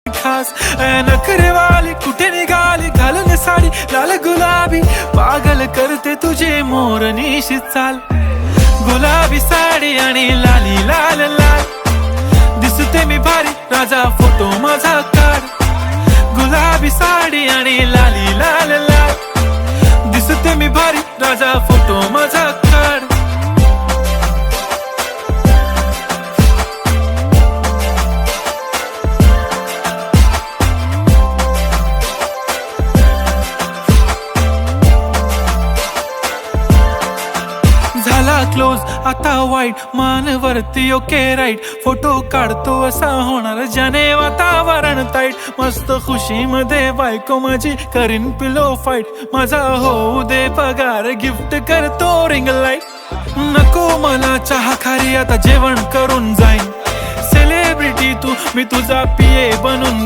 खास नखरेवाली कुठे निघाली घालून साडी लाल गुलाबी पागल करते तुझे मोरनीशी चाल गुलाबी साडी आणि लाली लाल लाल दिसते मी भारी राजा फोटो माझा काढ गुलाबी साडी आणि लाली लाल लाल दिसते मी भारी राजा फोटो माझा काढ झाला क्लोज आता वाईट मानवरती ओके राईट फोटो काढतो असा होणार ज्याने वातावरण ताईट मस्त खुशी मध्ये बायको माझी करीन पिलो फाईट माझा होऊ दे पगार गिफ्ट करतो रिंग लाईट नको मला चहा खारी आता जेवण करून जाईन सेलिब्रिटी तू मी तुझा पिये बनून